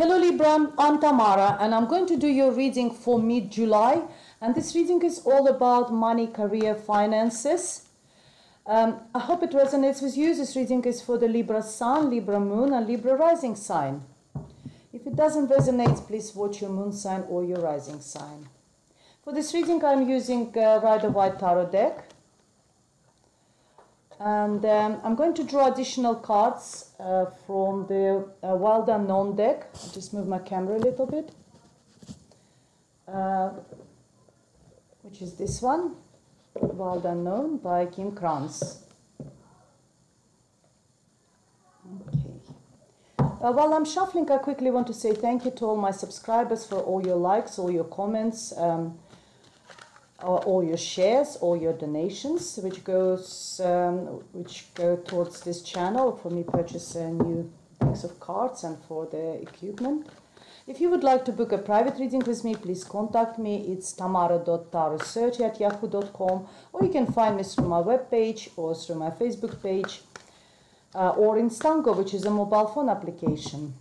Hello Libra, I'm Tamara and I'm going to do your reading for mid-July, and this reading is all about money, career, finances. I hope it resonates with you. This reading is for the Libra Sun, Libra Moon and Libra Rising sign. If it doesn't resonate, please watch your Moon sign or your Rising sign. For this reading I'm using Rider-Waite Tarot deck. And I'm going to draw additional cards from the Wild Unknown deck. I'll just move my camera a little bit. Which is this one, Wild Unknown by Kim Krans. Okay. While I'm shuffling, I quickly want to say thank you to all my subscribers for all your likes, all your comments, all your shares, all your donations, which go towards this channel for me purchase new decks of cards and for the equipment. If you would like to book a private reading with me, please contact me. It's tamara.tarot30@yahoo.com, or you can find me through my webpage or through my Facebook page or in Stango, which is a mobile phone application.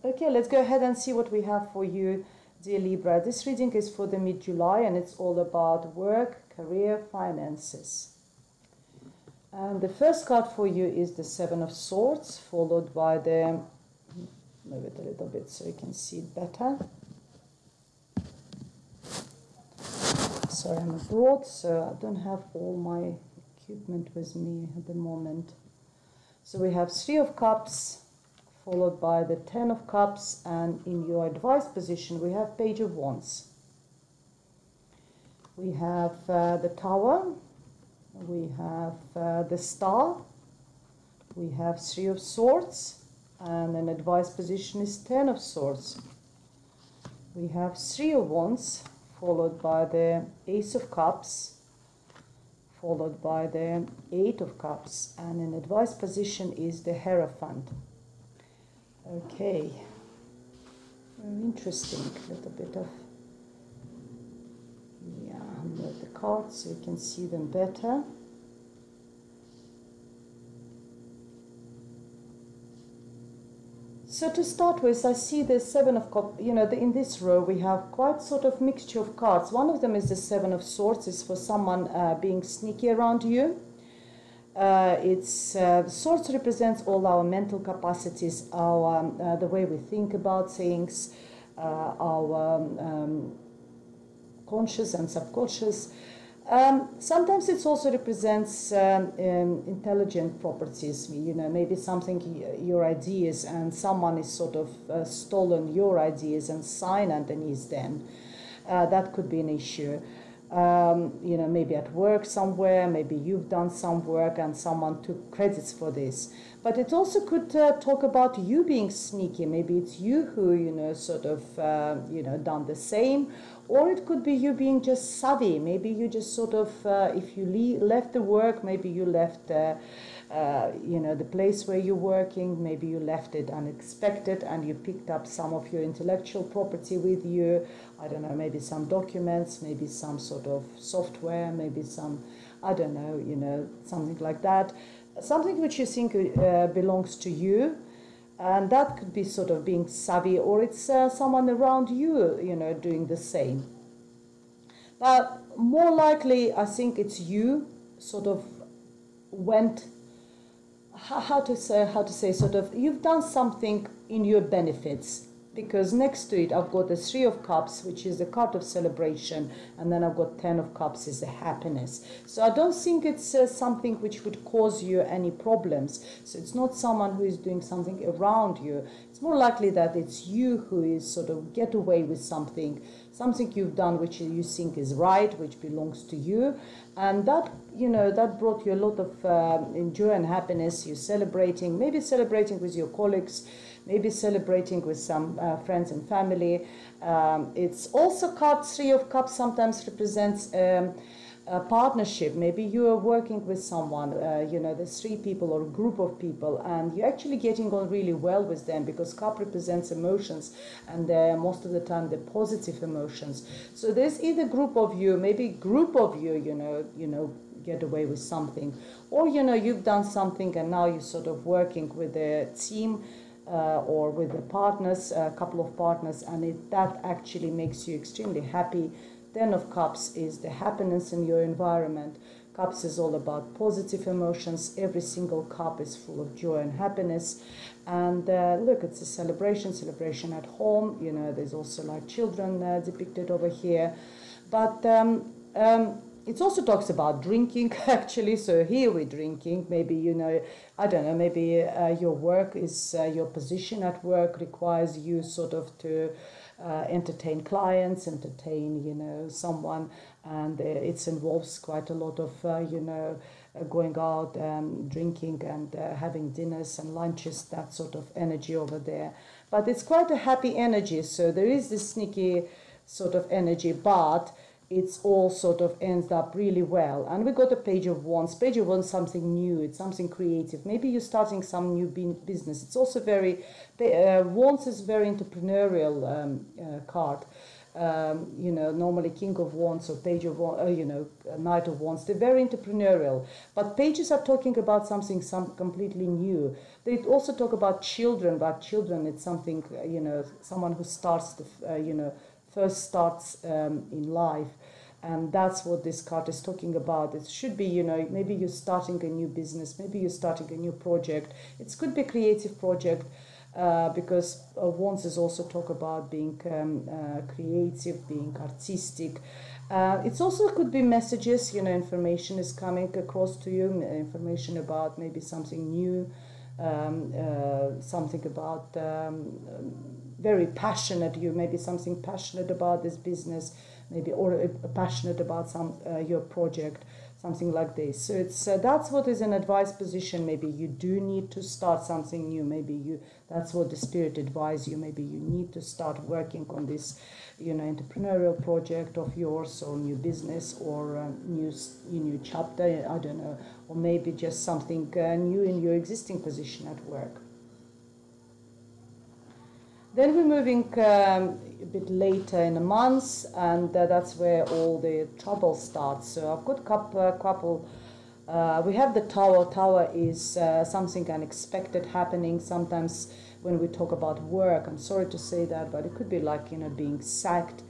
Okay, let's go ahead and see what we have for you, dear Libra. This reading is for the mid-July and it's all about work, career, finances. And the first card for you is the Seven of Swords, followed by the, move it a little bit so you can see it better. Sorry, I'm abroad, so I don't have all my equipment with me at the moment. So we have Three of Cups, followed by the Ten of Cups, and in your advice position we have Page of Wands. We have the Tower, we have the Star, we have Three of Swords, and an advice position is Ten of Swords. We have Three of Wands, followed by the Ace of Cups, followed by the Eight of Cups, and an advice position is the Hierophant. Okay, very interesting. A little bit of, move the cards so you can see them better. So to start with, I see the Seven of Cups. In this row we have quite sort of mixture of cards. One of them is the Seven of Swords. It's for someone being sneaky around you. The swords represents all our mental capacities, our the way we think about things, our conscious and subconscious. Sometimes it also represents intelligent properties. Maybe something, your ideas, and someone is sort of stolen your ideas and sign underneath them. That could be an issue. Maybe at work somewhere, maybe you've done some work and someone took credits for this. But it also could talk about you being sneaky. Maybe it's you who, done the same. Or it could be you being just savvy. Maybe you just sort of, if you left the work, maybe you left, the place where you're working, maybe you left it unexpected and you picked up some of your intellectual property with you. I don't know, maybe some documents, maybe some sort of software, maybe some, I don't know, something like that. Something which you think belongs to you. And that could be sort of being savvy, or it's someone around you, doing the same. But more likely, I think it's you sort of went, how to say, sort of, you've done something in your benefits. Because next to it, I've got the Three of Cups, which is the card of celebration, and then I've got Ten of Cups, is the happiness. So I don't think it's something which would cause you any problems. So it's not someone who is doing something around you. It's more likely that it's you who is sort of get away with something you've done which you think is right, which belongs to you. And that, that brought you a lot of joy and happiness. You're celebrating, maybe celebrating with your colleagues, maybe celebrating with some friends and family. It's also card Three of Cups sometimes represents a partnership. Maybe you are working with someone, there's three people or a group of people, and you're actually getting on really well with them, because cup represents emotions, and most of the time they're positive emotions. So there's either group of you, maybe group of you, get away with something, or you've done something and now you're sort of working with a team or with the partners, a couple of partners, and that actually makes you extremely happy. Ten of Cups is the happiness in your environment. Cups is all about positive emotions. Every single cup is full of joy and happiness. And look, it's a celebration at home. You know, there's also like children depicted over here. But it also talks about drinking, actually. So here we're drinking. Maybe, you know, I don't know, maybe your work is, your position at work requires you sort of to entertain clients, entertain, you know, someone. And it involves quite a lot of, you know, going out, drinking and having dinners and lunches, that sort of energy over there. But it's quite a happy energy. So there is this sneaky sort of energy, but it's all sort of ends up really well. And we got a Page of Wands. Page of Wands, something new. It's something creative. Maybe you're starting some new business. It's also very, Wands is very entrepreneurial card. You know, normally King of Wands or Page of Wands, you know, Knight of Wands, they're very entrepreneurial. But pages are talking about something completely new. They also talk about children. It's something, you know, someone who starts, you know, first starts in life. And that's what this card is talking about. It should be, you know, maybe you're starting a new business, maybe you're starting a new project. It could be a creative project because Wands is also talk about being creative, being artistic. It also could be messages, you know, information is coming across to you, information about maybe something new, something about very passionate, you maybe something passionate about this business, maybe, or passionate about some your project, something like this. So it's that's what is an advice position. Maybe you do need to start something new. Maybe that's what the spirit advise you. Maybe you need to start working on this, you know, entrepreneurial project of yours, or new business, or new chapter. I don't know, or maybe just something new in your existing position at work. Then we're moving a bit later in the months, and that's where all the trouble starts. So I've got a couple. We have the Tower. Tower is something unexpected happening. Sometimes when we talk about work, I'm sorry to say that, but it could be like, you know, being sacked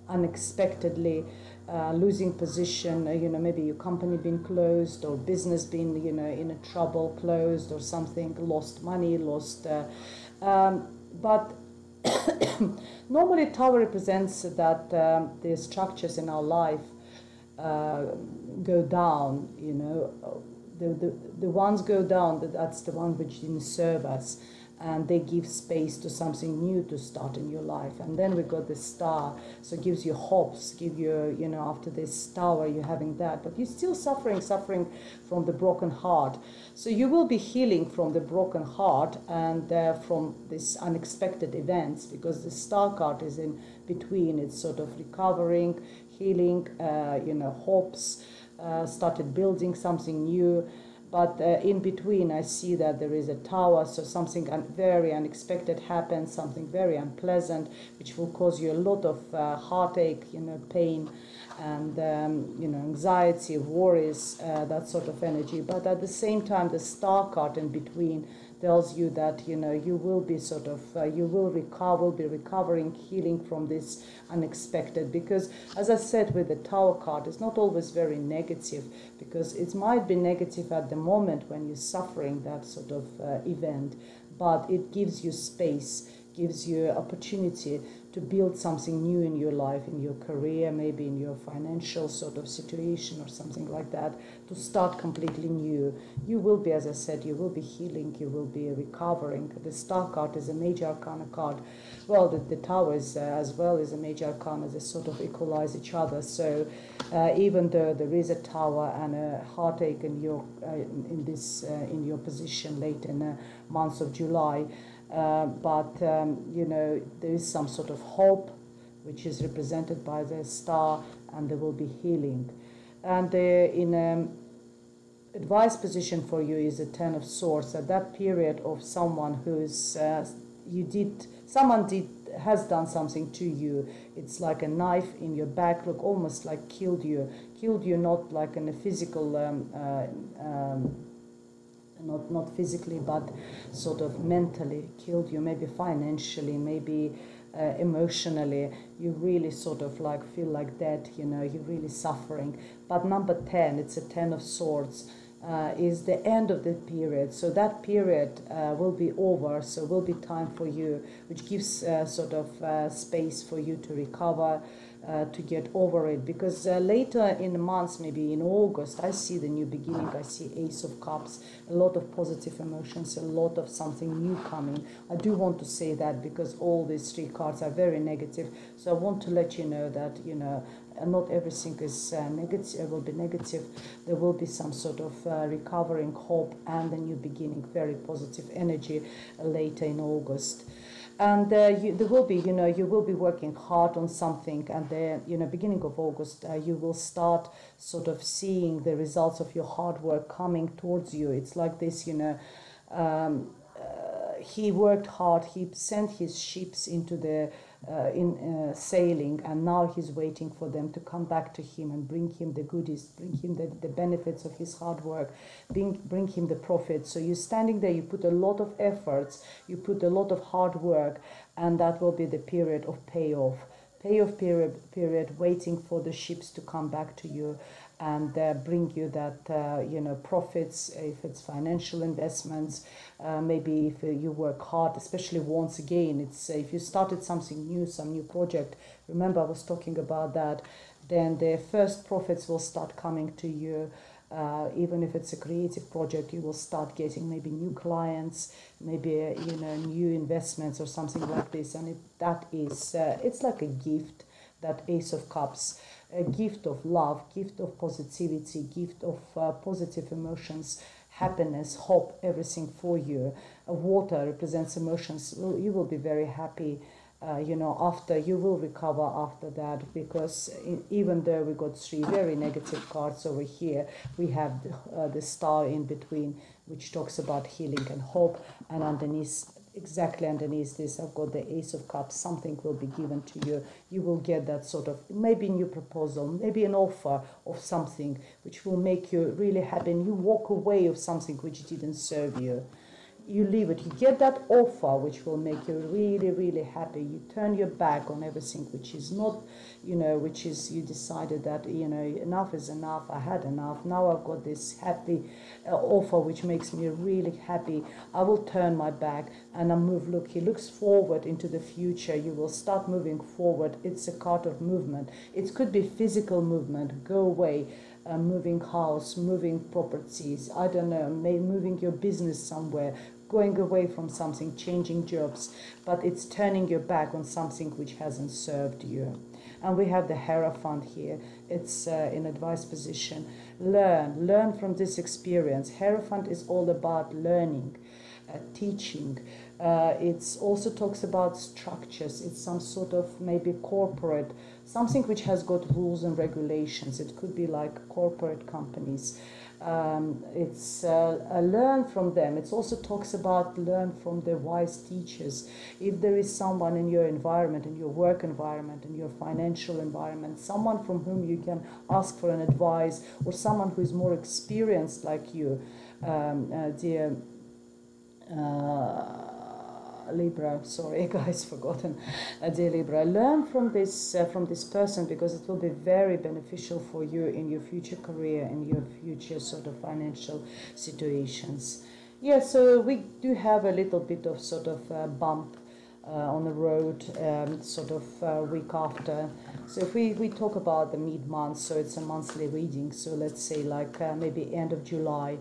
unexpectedly, losing position. You know, maybe your company being closed, or business being, you know, in a trouble, closed, or something, lost money, lost. But normally Tower represents that the structures in our life go down, you know, the ones go down, that's the one which didn't serve us, and they give space to something new to start in your life. And then we got the Star, so it gives you hopes, give you, you know, after this Tower you're having that, but you're still suffering from the broken heart. So you will be healing from the broken heart and from this unexpected events, because the Star card is in between. It's sort of recovering, healing, you know, hopes, started building something new. But in between, I see that there is a Tower, so something very unexpected happens, something very unpleasant, which will cause you a lot of heartache, you know, pain, and you know, anxiety, worries, that sort of energy. But at the same time, the Star card in between tells you that, you know, you will be sort of, you will be recovering, healing from this unexpected. Because, as I said, with the Tower card, it's not always very negative, because it might be negative at the moment when you're suffering that sort of event, but it gives you space, gives you opportunity to build something new in your life, in your career, maybe in your financial sort of situation or something like that, to start completely new. You will be, as I said, you will be healing, you will be recovering. The Star card is a major arcana card. Well, the Tower is, as well, is a major arcana. They sort of equalize each other. So even though there is a Tower and a heartache in your in your position late in the month of July, but you know, there is some sort of hope, which is represented by the Star, and there will be healing. And in advice position for you is a Ten of Swords. At that period of someone who's has done something to you. It's like a knife in your back, look, almost like killed you, not like in a physical not physically, but sort of mentally killed you, maybe financially, maybe emotionally. You really sort of like feel like that, you know, you're really suffering. But number 10, it's a 10 of swords, is the end of the period. So that period will be over, so will be time for you, which gives sort of space for you to recover, to get over it. Because later in the months, maybe in August, I see the new beginning. I see Ace of Cups, a lot of positive emotions, a lot of something new coming. I do want to say that because all these 3 cards are very negative. So I want to let you know that, you know, not everything is negative, will be negative. There will be some sort of recovering hope and a new beginning, very positive energy later in August. And there will be, you know, you will be working hard on something, and then, you know, beginning of August, you will start sort of seeing the results of your hard work coming towards you. It's like this, you know, he worked hard, he sent his ships into the sailing, and now he's waiting for them to come back to him and bring him the goodies, bring him the benefits of his hard work, bring him the profit. So you're standing there, you put a lot of efforts, you put a lot of hard work, and that will be the period of payoff period, waiting for the ships to come back to you and bring you that, you know, profits, if it's financial investments, maybe if you work hard, especially once again, it's if you started something new, some new project, remember I was talking about that, then the first profits will start coming to you. Even if it's a creative project, you will start getting maybe new clients, maybe, you know, new investments or something like this. And that is, it's like a gift, that Ace of Cups, a gift of love, gift of positivity, gift of positive emotions, happiness, hope, everything for you. Water represents emotions. You will be very happy. You know, after you will recover after that, because even though we got 3 very negative cards over here, we have the star in between, which talks about healing and hope, and underneath, exactly underneath this, I've got the Ace of Cups. Something will be given to you. You will get that sort of, maybe new proposal, maybe an offer of something which will make you really happy, and you walk away of something which didn't serve you. You leave it, you get that offer which will make you really, really happy. You turn your back on everything which is not, you know, which is, you decided that, you know, enough is enough, I had enough, now I've got this happy offer which makes me really happy. I will turn my back and I move. Look, he looks forward into the future. You will start moving forward. It's a card of movement. It could be physical movement, go away, moving house, moving properties, I don't know, maybe moving your business somewhere, going away from something, changing jobs, but it's turning your back on something which hasn't served you. And we have the Hierophant here. It's in advice position. Learn from this experience. Hierophant is all about learning, teaching. It also talks about structures. It's some sort of maybe corporate, something which has got rules and regulations. It could be like corporate companies. It's learn from them. It also talks about learn from the wise teachers. If there is someone in your environment, in your work environment, in your financial environment, someone from whom you can ask for an advice, or someone who is more experienced like you, dear Libra, sorry guys, forgotten, dear Libra, learn from this person, because it will be very beneficial for you in your future career, in your future sort of financial situations. Yeah, so we do have a little bit of sort of bump on the road, sort of week after. So if we talk about the mid-month, so it's a monthly reading, so let's say like maybe end of July,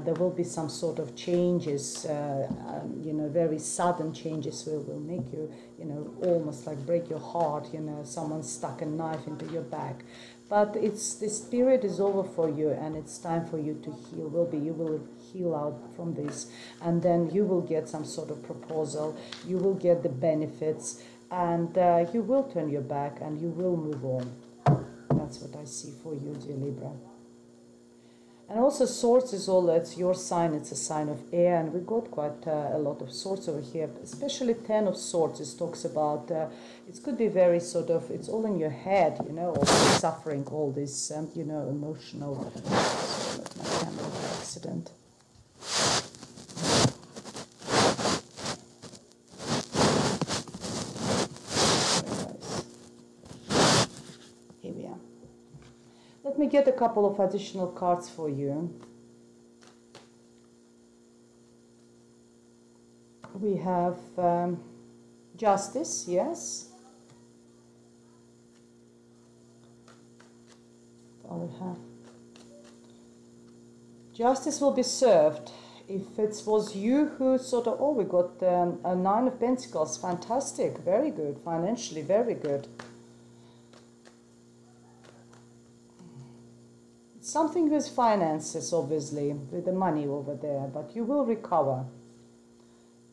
there will be some sort of changes, you know, very sudden changes will make you, you know, almost like break your heart, you know, someone stuck a knife into your back. But this period is over for you, and it's time for you to heal. You will heal out from this, and then you will get some sort of proposal, you will get the benefits, and you will turn your back and you will move on. That's what I see for you, dear Libra. And also Swords is all, it's your sign, it's a sign of air, and we got quite a lot of Swords over here, especially 10 of Swords. It talks about, it could be very sort of, it's all in your head, you know, all this suffering, all this, you know, emotional, sorry, my camera by accident. Let me get a couple of additional cards for you. We have Justice, yes. I'll have Justice will be served. If it was you who sort of, oh, we got a Nine of Pentacles, fantastic, very good, financially, very good. Something with finances, obviously, with the money over there, but you will recover.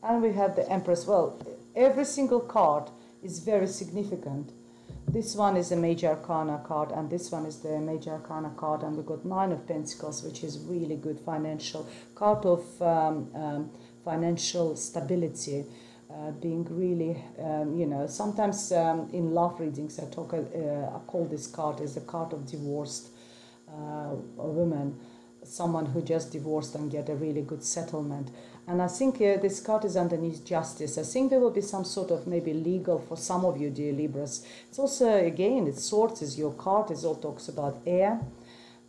And we have the Empress. Well, every single card is very significant. This one is a Major Arcana card, and this one is the Major Arcana card, and we've got Nine of Pentacles, which is really good financial card of financial stability, being really, you know, sometimes in love readings I call this card as the card of divorced woman, someone who just divorced and get a really good settlement. And I think this card is underneath Justice. I think there will be some sort of maybe legal for some of you, dear Libras. It's also, again, it's Swords is your card. It all talks about air.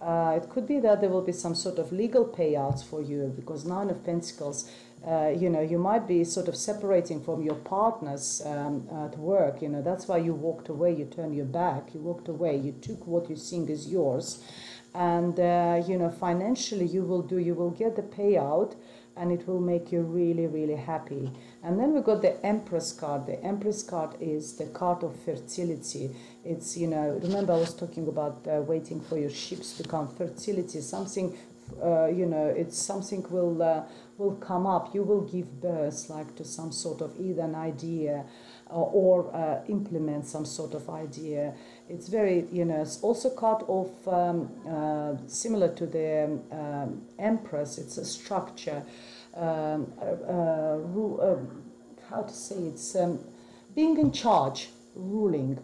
It could be that there will be some sort of legal payouts for you, because Nine of Pentacles, you know, you might be sort of separating from your partners at work. You know, that's why you walked away, you turned your back, you walked away, you took what you think is yours. And, you know, financially you will get the payout, and it will make you really, really happy. And then we got the Empress card. The Empress card is the card of fertility. It's, you know, remember I was talking about waiting for your ships to come. Fertility, something, you know, it's something will come up. You will give birth, like, to some sort of either an idea or implement some sort of idea. It's very, you know, it's also card of similar to the Empress. It's a structure, how to say, it's being in charge, ruling.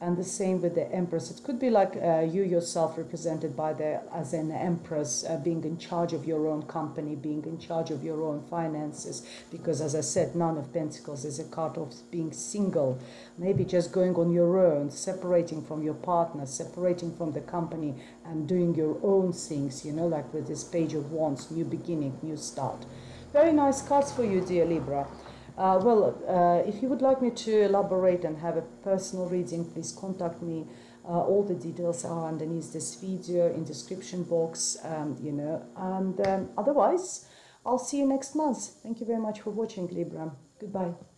And the same with the Empress. It could be like you yourself represented by as an Empress, being in charge of your own company, being in charge of your own finances. Because as I said, Nine of Pentacles is a card of being single, maybe just going on your own, separating from your partner, separating from the company, and doing your own things, you know, like with this Page of Wands, new beginning, new start. Very nice cards for you, dear Libra. If you would like me to elaborate and have a personal reading, please contact me. All the details are underneath this video in description box, you know. And otherwise, I'll see you next month. Thank you very much for watching, Libra. Goodbye.